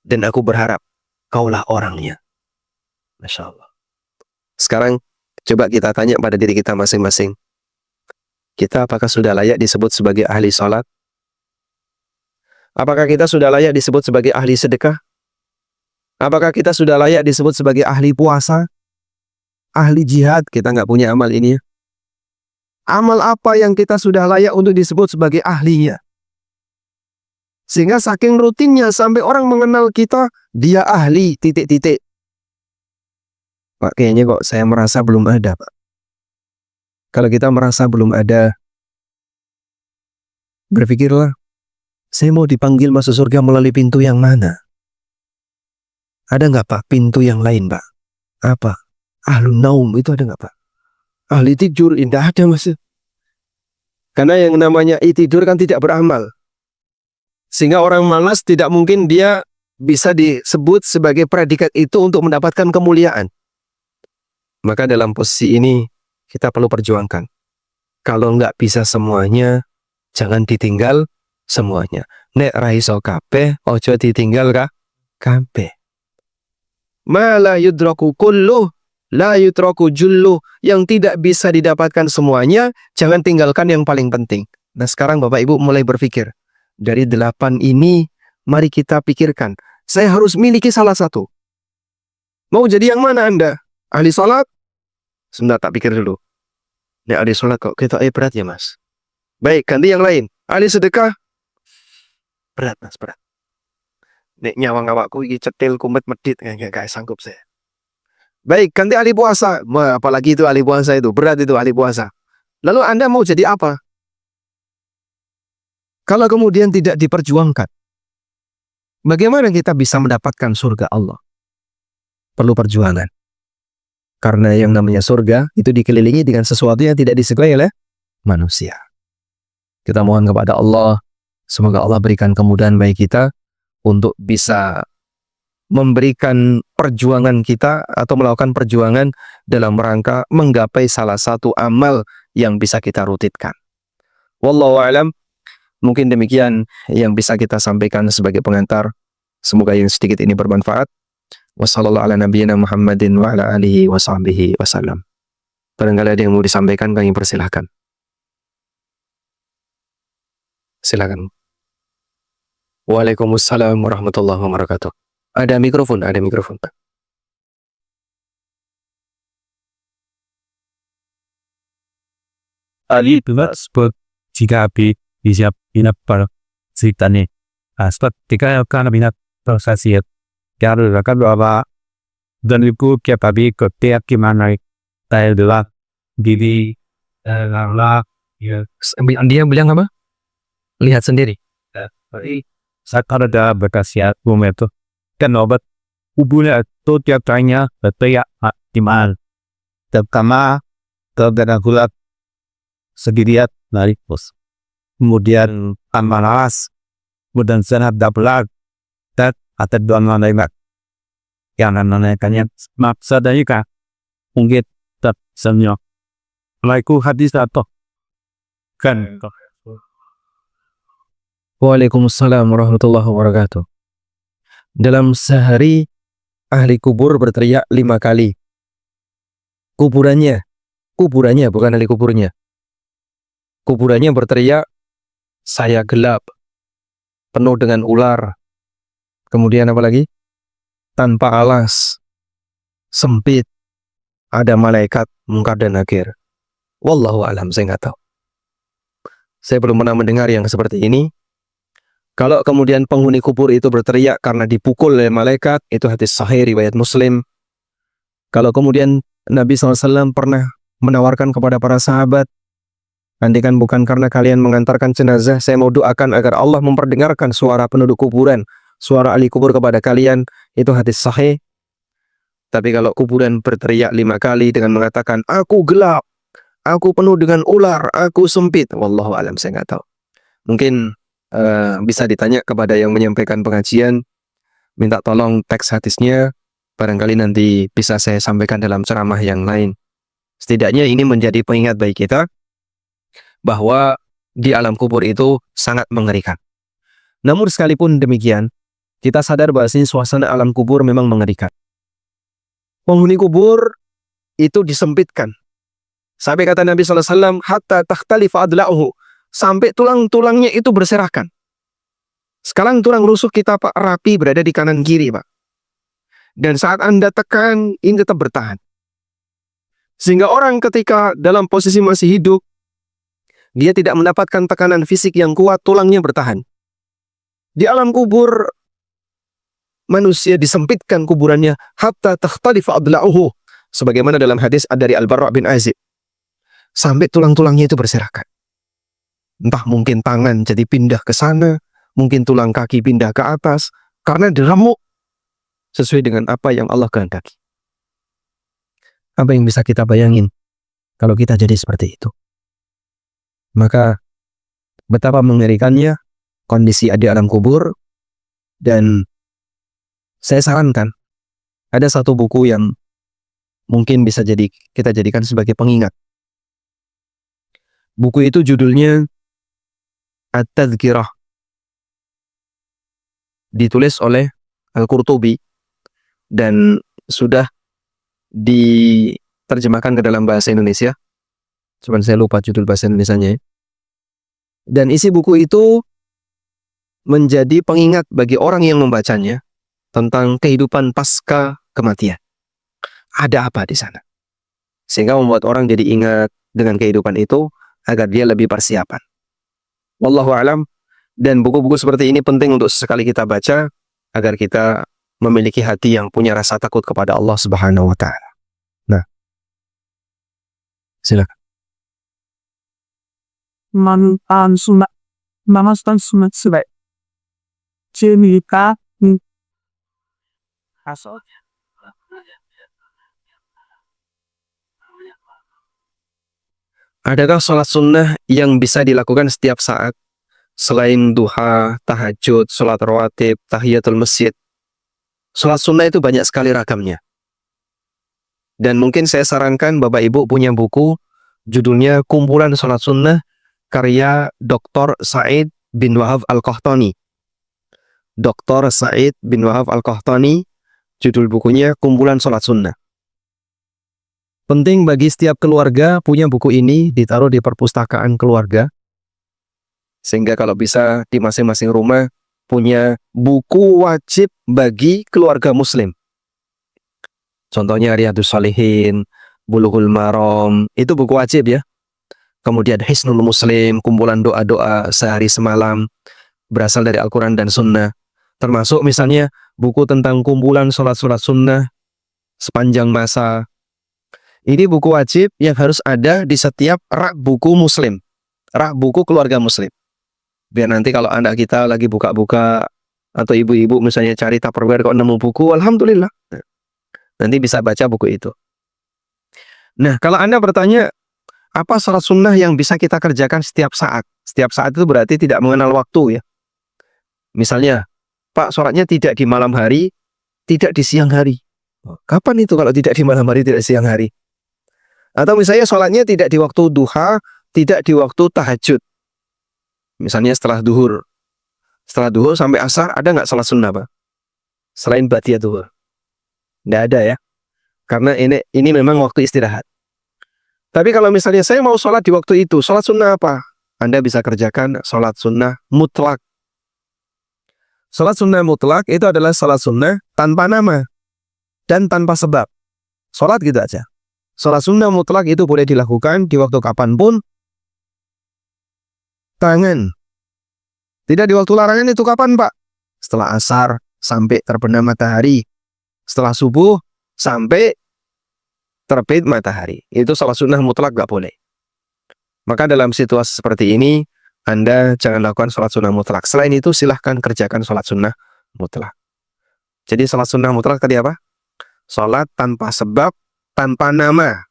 Dan aku berharap kaulah orangnya. Masya Allah. Sekarang coba kita tanya pada diri kita masing-masing. Kita apakah sudah layak disebut sebagai ahli sholat? Apakah kita sudah layak disebut sebagai ahli sedekah? Apakah kita sudah layak disebut sebagai ahli puasa? Ahli jihad? Kita nggak punya amal ini. Amal apa yang kita sudah layak untuk disebut sebagai ahlinya? Sehingga saking rutinnya sampai orang mengenal kita, dia ahli, titik-titik. Pak, kayaknya kok saya merasa belum ada, Pak. Kalau kita merasa belum ada, berpikirlah, saya mau dipanggil masuk surga melalui pintu yang mana? Ada nggak, Pak, pintu yang lain, Pak? Apa? Ahlun naum, itu ada nggak, Pak? Ahli tidur, tidak ada, Mas. Karena yang namanya tidur kan tidak beramal. Sehingga orang malas tidak mungkin dia bisa disebut sebagai predikat itu untuk mendapatkan kemuliaan. Maka dalam posisi ini kita perlu perjuangkan. Kalau nggak bisa semuanya, jangan ditinggal semuanya. Nek raiso kabeh, ojo ditinggal kabeh. Ma la yudraku kulluh, la yudraku julluh. Yang tidak bisa didapatkan semuanya, jangan tinggalkan yang paling penting. Nah sekarang Bapak Ibu mulai berpikir. Dari 8 ini, mari kita pikirkan. Saya harus miliki salah satu. Mau jadi yang mana Anda? Ahli sholat? Sebentar, tak pikir dulu. Nek ahli sholat kok kita berat ya, Mas. Baik, ganti yang lain. Ahli sedekah? Berat, Mas, berat. Nek nyawang awakku iki cetil kumet medit, gak sanggup saya. Baik, ganti ahli puasa. Apalagi itu ahli puasa itu, berat itu ahli puasa. Lalu Anda mau jadi apa? Kalau kemudian tidak diperjuangkan, bagaimana kita bisa mendapatkan surga Allah? Perlu perjuangan. Karena yang namanya surga itu dikelilingi dengan sesuatu yang tidak disukai oleh manusia. Kita mohon kepada Allah, semoga Allah berikan kemudahan bagi kita untuk bisa memberikan perjuangan kita atau melakukan perjuangan dalam rangka menggapai salah satu amal yang bisa kita rutinkan. Wallahu a'lam. Mungkin demikian yang bisa kita sampaikan sebagai pengantar. Semoga yang sedikit ini bermanfaat. Wassallallahu ala nabiyyina Muhammadin wa ala alihi wa sahbihi wasallam. Barangkali ada yang mau disampaikan, kami persilahkan. Silakan. Waalaikumsalam warahmatullahi wabarakatuh. Ada mikrofon, ada mikrofon. Ali sebut jika api bisa binat per ceritanya. Sebab jika akan binat prosesiat, kalau akan bawa dan itu kita api ketiak gimana saya adalah diri Allah ya. Dia bilang apa? Lihat sendiri. Saat ada berkasiat bumi itu kan obat hubungan itu tiap tanya betul optimal. Terutama terhadap gulat sedikit dari pos. Kemudian amalas, kemudian senat dapelat, dan atau dua malaikat yang menanyakannya maksud dari kah mungkin tak semua. Laiku hadis atau kan. Waalaikumsalam warahmatullahi wabarakatuh. Dalam sehari ahli kubur berteriak 5 kali. Kuburannya bukan ahli kuburnya. Kuburannya berteriak, saya gelap, penuh dengan ular. Kemudian apa lagi? Tanpa alas, sempit, ada malaikat mungkar dan nakir. Wallahu alam, saya nggak tahu. Saya belum pernah mendengar yang seperti ini. Kalau kemudian penghuni kubur itu berteriak karena dipukul oleh malaikat, itu hadis sahih riwayat Muslim. Kalau kemudian Nabi SAW pernah menawarkan kepada para sahabat, nanti kan bukan karena kalian mengantarkan jenazah, saya mau doakan agar Allah memperdengarkan suara penduduk kuburan, suara ahli kubur kepada kalian, itu hadis sahih. Tapi kalau kuburan berteriak 5 kali dengan mengatakan, aku gelap, aku penuh dengan ular, aku sempit, wallahu alam, saya nggak tahu. Mungkin bisa ditanya kepada yang menyampaikan pengajian, minta tolong teks hadisnya, barangkali nanti bisa saya sampaikan dalam ceramah yang lain. Setidaknya ini menjadi pengingat bagi kita, bahwa di alam kubur itu sangat mengerikan. Namun sekalipun demikian, kita sadar bahwa suasana alam kubur memang mengerikan. Penghuni kubur itu disempitkan. Sampai kata Nabi SAW, hatta takhtalifa adla'uhu, sampai tulang-tulangnya itu berserakan. Sekarang tulang rusuk kita Pak rapi berada di kanan kiri Pak. Dan saat Anda tekan, ini tetap bertahan. Sehingga orang ketika dalam posisi masih hidup, dia tidak mendapatkan tekanan fisik yang kuat, tulangnya bertahan. Di alam kubur, manusia disempitkan kuburannya, hatta takhtalifa adla'uhu, sebagaimana dalam hadis dari Al-Barra' bin Azib. Sampai tulang-tulangnya itu berserakan. Entah mungkin tangan jadi pindah ke sana, mungkin tulang kaki pindah ke atas, karena diremuk sesuai dengan apa yang Allah kehendaki. Apa yang bisa kita bayangin kalau kita jadi seperti itu? Maka betapa mengerikannya kondisi di alam kubur. Dan saya sarankan ada satu buku yang mungkin bisa kita jadikan sebagai pengingat. Buku itu judulnya At-Tadhkirah, ditulis oleh Al-Qurtubi dan sudah diterjemahkan ke dalam bahasa Indonesia. Cuman saya lupa judul bahasa Indonesianya. Dan isi buku itu menjadi pengingat bagi orang yang membacanya tentang kehidupan pasca kematian. Ada apa di sana? Sehingga membuat orang jadi ingat dengan kehidupan itu agar dia lebih persiapan. Wallahu a'lam. Dan buku-buku seperti ini penting untuk sesekali kita baca agar kita memiliki hati yang punya rasa takut kepada Allah Subhanahu wa taala. Silakan. Mantan sunat, mantan sunat sebaik. Cerita asal. Adakah sholat sunnah yang bisa dilakukan setiap saat selain duha, tahajud, sholat rawatib, tahiyatul masjid? Sholat sunnah itu banyak sekali ragamnya. Dan mungkin saya sarankan Bapak Ibu punya buku judulnya Kumpulan Sholat Sunnah karya Dr. Said bin Wahab Al-Qahtani. Dr. Said bin Wahab Al-Qahtani, judul bukunya Kumpulan Sholat Sunnah. Penting bagi setiap keluarga punya buku ini ditaruh di perpustakaan keluarga. Sehingga kalau bisa di masing-masing rumah punya buku wajib bagi keluarga muslim. Contohnya Riyadhus Shalihin, Bulughul Maram, itu buku wajib ya. Kemudian Hisnul Muslim, kumpulan doa-doa sehari semalam berasal dari Al-Quran dan Sunnah. Termasuk misalnya buku tentang kumpulan sholat-sholat sunnah sepanjang masa. Ini buku wajib yang harus ada di setiap rak buku muslim, rak buku keluarga muslim. Biar nanti kalau anak kita lagi buka-buka atau ibu-ibu misalnya cari Tupperware kok nemu buku, alhamdulillah. Nanti bisa baca buku itu. Nah, kalau Anda bertanya, apa sholat sunnah yang bisa kita kerjakan setiap saat? Setiap saat itu berarti tidak mengenal waktu ya. Misalnya, Pak, sholatnya tidak di malam hari, tidak di siang hari. Kapan itu kalau tidak di malam hari, tidak siang hari? Atau misalnya sholatnya tidak di waktu duha, tidak di waktu tahajud. Misalnya setelah duhur. Setelah duhur sampai asar, ada nggak sholat sunnah, Pak? Selain ba'diyah duhur. Nggak ada ya. Karena ini memang waktu istirahat. Tapi kalau misalnya saya mau sholat di waktu itu, sholat sunnah apa? Anda bisa kerjakan sholat sunnah mutlak. Sholat sunnah mutlak itu adalah sholat sunnah tanpa nama dan tanpa sebab. Sholat gitu aja. Sholat sunnah mutlak itu boleh dilakukan di waktu kapanpun. Tangan. Tidak di waktu larangan itu kapan, Pak? Setelah asar sampai terbenam matahari. Setelah subuh sampai terbit matahari. Itu sholat sunnah mutlak gak boleh. Maka dalam situasi seperti ini, Anda jangan lakukan sholat sunnah mutlak. Selain itu silahkan kerjakan sholat sunnah mutlak. Jadi sholat sunnah mutlak tadi apa? Sholat tanpa sebab, tanpa nama.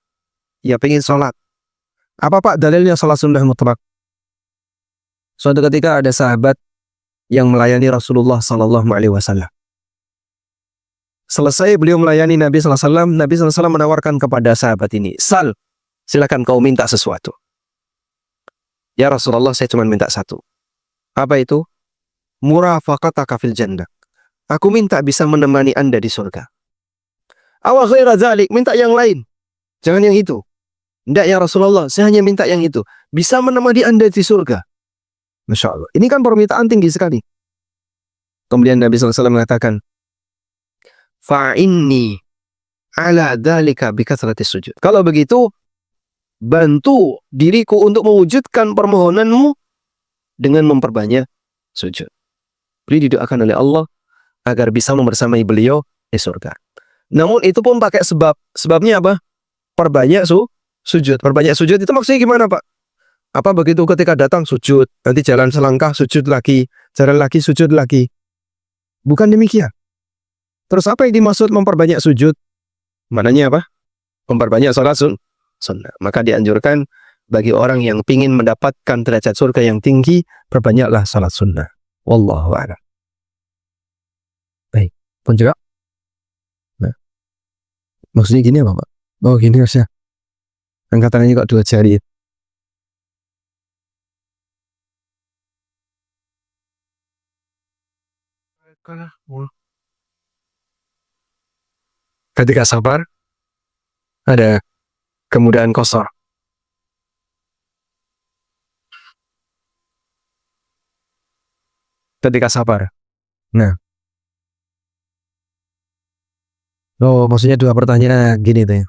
Ya pengen sholat. Apa Pak dalilnya sholat sunnah mutlak? Suatu ketika ada sahabat yang melayani Rasulullah SAW. Selesai beliau melayani Nabi SAW, Nabi SAW menawarkan kepada sahabat ini, Sal, silakan kau minta sesuatu. Ya Rasulullah, saya cuma minta satu. Apa itu? Murafaqataka fil jannah. Aku minta bisa menemani Anda di surga. Awa ghaira dzalik, minta yang lain. Jangan yang itu. Tidak ya Rasulullah, saya hanya minta yang itu. Bisa menemani Anda di surga. Masya Allah. Ini kan permintaan tinggi sekali. Kemudian Nabi SAW mengatakan, Fa'inni ala dzalika bikatsratis sujud. Kalau begitu, bantu diriku untuk mewujudkan permohonanmu dengan memperbanyak sujud. Beliau didoakan oleh Allah agar bisa membersamai beliau di surga. Namun itu pun pakai sebab. Sebabnya apa? Perbanyak sujud. Perbanyak sujud itu maksudnya gimana, Pak? Apa begitu ketika datang sujud, nanti jalan selangkah sujud lagi, jalan lagi sujud lagi? Bukan demikian. Terus apa yang dimaksud memperbanyak sujud? Maknanya apa? Memperbanyak sholat sunnah. Maka dianjurkan bagi orang yang ingin mendapatkan derajat surga yang tinggi, perbanyaklah sholat sunnah. Wallahu a'lam. Baik, pun juga. Nah, maksudnya gini apa, Pak? Oh gini harusnya. Angkatannya kok 2 jari. Ketika sabar, ada kemudahan qasar. Ketika sabar. Nah. Oh, maksudnya 2 pertanyaan gini tuh ya.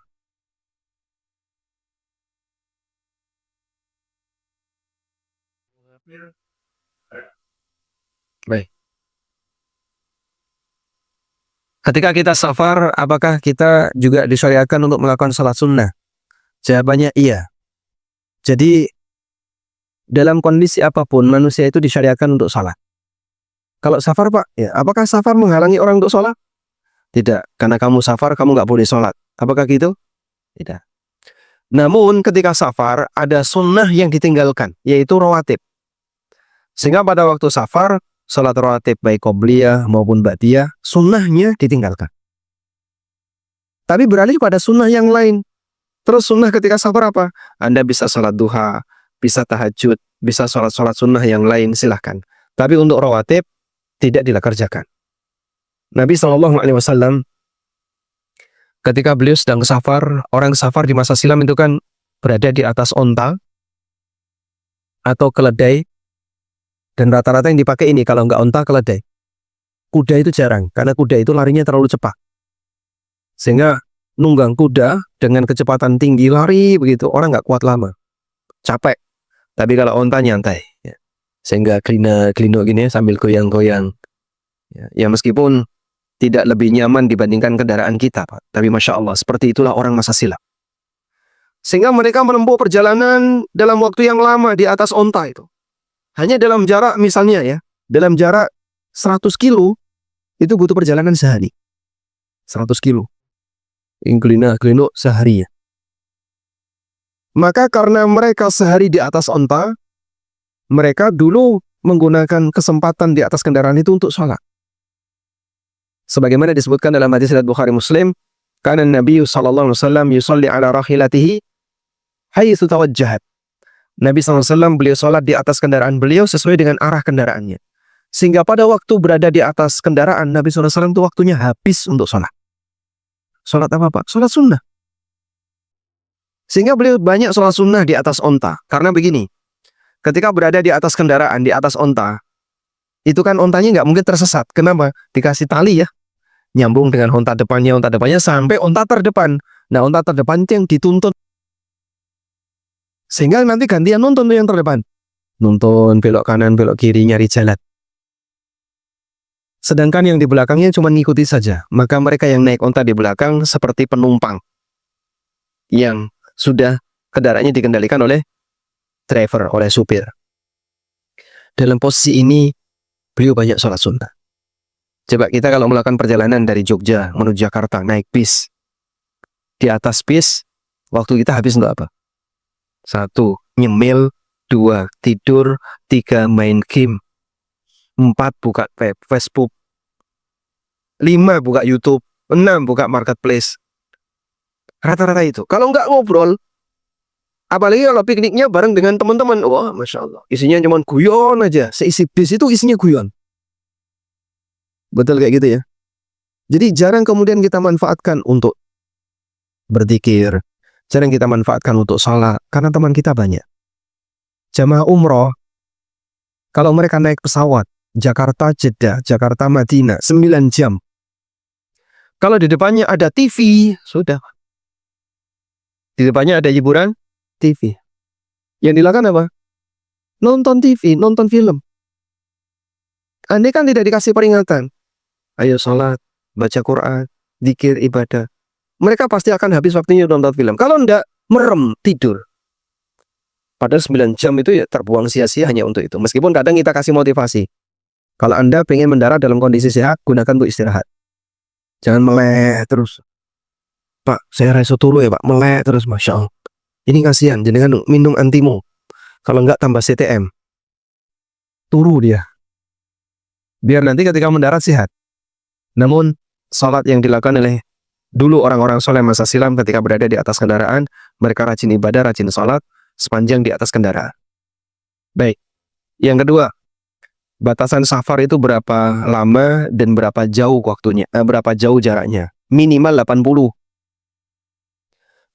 Baik. Ketika kita safar, apakah kita juga disyariatkan untuk melakukan salat sunnah? Jawabannya iya. Jadi dalam kondisi apapun manusia itu disyariatkan untuk sholat. Kalau safar Pak, ya, apakah safar menghalangi orang untuk sholat? Tidak, karena kamu safar kamu nggak boleh sholat. Apakah gitu? Tidak. Namun ketika safar ada sunnah yang ditinggalkan, yaitu rawatib. Sehingga pada waktu safar, sholat rawatib baik qobliyah maupun ba'diyah, sunnahnya ditinggalkan. Tapi beralih pada sunnah yang lain. Terus sunnah ketika safar apa? Anda bisa sholat duha, bisa tahajud, bisa sholat-sholat sunnah yang lain, silahkan. Tapi untuk rawatib, tidak dikerjakan. Nabi SAW, ketika beliau sedang safar, orang safar di masa silam itu kan berada di atas onta atau keledai. Dan rata-rata yang dipakai ini, kalau nggak onta, keledai. Kuda itu jarang, karena kuda itu larinya terlalu cepat. Sehingga nunggang kuda dengan kecepatan tinggi lari begitu, orang nggak kuat lama. Capek. Tapi kalau onta nyantai. Ya. Sehingga gelino gini sambil goyang-goyang. Ya, meskipun tidak lebih nyaman dibandingkan kendaraan kita, Pak. Tapi Masya Allah, seperti itulah orang masa silam. Sehingga mereka menempuh perjalanan dalam waktu yang lama di atas onta itu. Hanya dalam jarak misalnya ya, dalam jarak 100 kilo, itu butuh perjalanan sehari. 100 kilo. Gelino sehari ya. Maka karena mereka sehari di atas onta, mereka dulu menggunakan kesempatan di atas kendaraan itu untuk sholat. Sebagaimana disebutkan dalam hadis riwayat Bukhari Muslim, kana Nabi sallallahu alaihi wasallam yusalli ala rahilatihi haitsu tawajjahat. Nabi SAW beliau sholat di atas kendaraan beliau sesuai dengan arah kendaraannya. Sehingga pada waktu berada di atas kendaraan, Nabi SAW itu waktunya habis untuk sholat. Sholat apa Pak? Sholat sunnah. Sehingga beliau banyak sholat sunnah di atas onta. Karena begini, ketika berada di atas kendaraan, di atas onta, itu kan ontanya nggak mungkin tersesat. Kenapa? Dikasih tali ya. Nyambung dengan onta depannya sampai onta terdepan. Nah, onta terdepan itu yang dituntun. Sehingga nanti gantian nonton tuh yang terdepan. Nonton belok kanan, belok kiri, nyari jalan. Sedangkan yang di belakangnya cuma ngikuti saja. Maka mereka yang naik onta di belakang seperti penumpang. Yang sudah kendaraannya dikendalikan oleh driver, oleh supir. Dalam posisi ini, beliau banyak sholat sunnah. Coba kita kalau melakukan perjalanan dari Jogja menuju Jakarta, naik bis. Di atas bis, waktu kita habis untuk apa? 1. Nyemil. 2. Tidur. 3. Main game. 4. Buka Facebook. 5. Buka YouTube. 6. Buka marketplace. Rata-rata itu. Kalau nggak ngobrol, apalagi kalau pikniknya bareng dengan teman-teman, wah Masya Allah, isinya cuma guyon aja. Seisi bis itu isinya guyon. Betul kayak gitu ya. Jadi jarang kemudian kita manfaatkan untuk berzikir. Jarang kita manfaatkan untuk sholat, karena teman kita banyak. Jamaah umroh, kalau mereka naik pesawat, Jakarta Jeddah, Jakarta Madinah, 9 jam. Kalau di depannya ada TV, sudah. Di depannya ada hiburan, TV. Yang dilakukan apa? Nonton TV, nonton film. Andai kan tidak dikasih peringatan, ayo sholat, baca Quran, zikir, ibadah, mereka pasti akan habis waktunya nonton film. Kalau enggak, merem, tidur. Padahal 9 jam itu ya terbuang sia-sia hanya untuk itu. Meskipun kadang kita kasih motivasi. Kalau Anda pengen mendarat dalam kondisi sehat, gunakan untuk istirahat. Jangan melek terus. Pak, saya reso turu ya Pak, melek terus, Masya Allah. Ini kasihan, jangan minum antimo. Kalau enggak tambah CTM. Turu dia. Biar nanti ketika mendarat sehat. Namun, sholat yang dilakukan oleh dulu orang-orang soleh masa silam ketika berada di atas kendaraan, mereka rajin ibadah, rajin sholat, sepanjang di atas kendaraan. Baik. Yang kedua, batasan safar itu berapa lama dan berapa jauh waktunya, berapa jauh jaraknya. Minimal 80.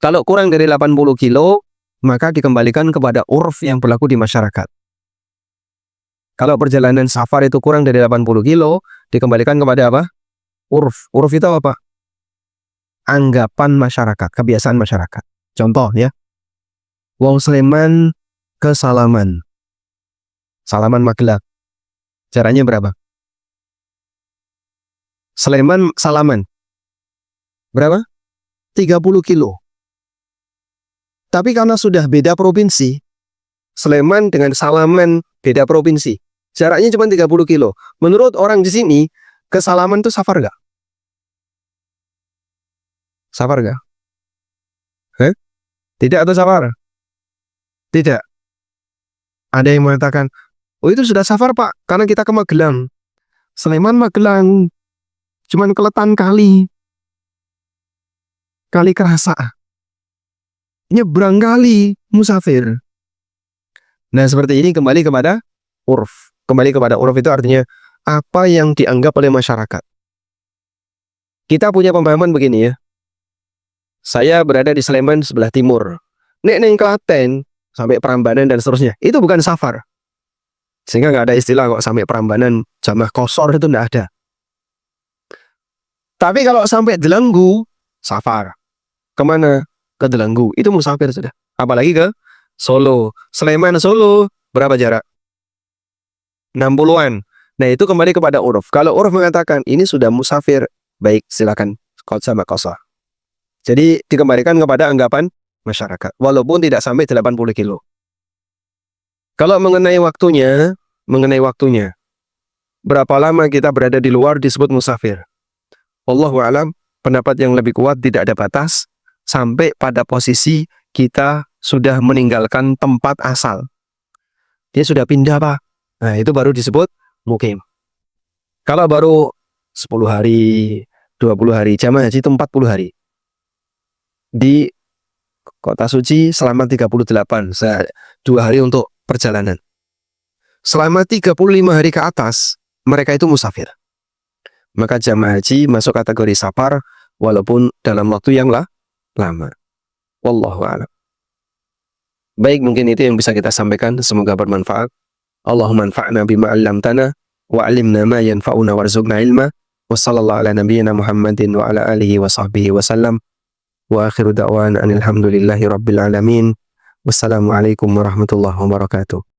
Kalau kurang dari 80 kilo, maka dikembalikan kepada urf yang berlaku di masyarakat. Kalau perjalanan safar itu kurang dari 80 kilo, dikembalikan kepada apa? Urf. Urf itu apa? Anggapan masyarakat, kebiasaan masyarakat. Contoh ya. Wong Sleman ke Salaman. Salaman Magelang. Jaraknya berapa? Sleman Salaman. Berapa? 30 kilo. Tapi karena sudah beda provinsi, Sleman dengan Salaman beda provinsi. Jaraknya cuma 30 kilo. Menurut orang di sini, ke Salaman itu safar nggak? Safar nggak? Tidak atau safar? Tidak. Ada yang mengatakan, oh itu sudah safar pak, karena kita ke Magelang. Sleman Magelang, cuman keletan kali kerasa. Nyebrang kali, musafir. Nah seperti ini kembali kepada urf. Kembali kepada urf itu artinya apa yang dianggap oleh masyarakat. Kita punya pemahaman begini ya. Saya berada di Sleman sebelah timur. Neng Klaten sampai Prambanan dan seterusnya. Itu bukan safar. Sehingga nggak ada istilah kok sampai Prambanan jamah kosor itu nggak ada. Tapi kalau sampai Delanggu, safar. Kemana? Ke Delanggu. Itu musafir sudah. Apalagi ke Solo. Sleman Solo. Berapa jarak? 60-an. Nah itu kembali kepada uruf. Kalau uruf mengatakan ini sudah musafir, baik silakan sama kosor. Jadi dikembalikan kepada anggapan masyarakat. Walaupun tidak sampai 80 kilo. Kalau mengenai waktunya, berapa lama kita berada di luar disebut musafir. Wallahu a'lam, pendapat yang lebih kuat tidak ada batas, sampai pada posisi kita sudah meninggalkan tempat asal. Dia sudah pindah pak. Nah itu baru disebut mukim. Kalau baru 10 hari, 20 hari, jamaah haji itu 40 hari. Di kota suci selama 38, 2 hari untuk perjalanan. Selama 35 hari ke atas, mereka itu musafir. Maka jamaah haji masuk kategori safar, walaupun dalam waktu yang lama. Wallahu a'lam. Baik, mungkin itu yang bisa kita sampaikan. Semoga bermanfaat. Allahumma anfa'na bima 'allamtana wa 'allimna ma yanfa'una warzuqna ilma. Wa sallallahu ala nabiyyina Muhammadin wa ala alihi wa sahbihi wa sallam. Wa akhiru da'wan anil hamdulillahi rabbil alamin. Wassalamualaikum warahmatullahi wabarakatuh.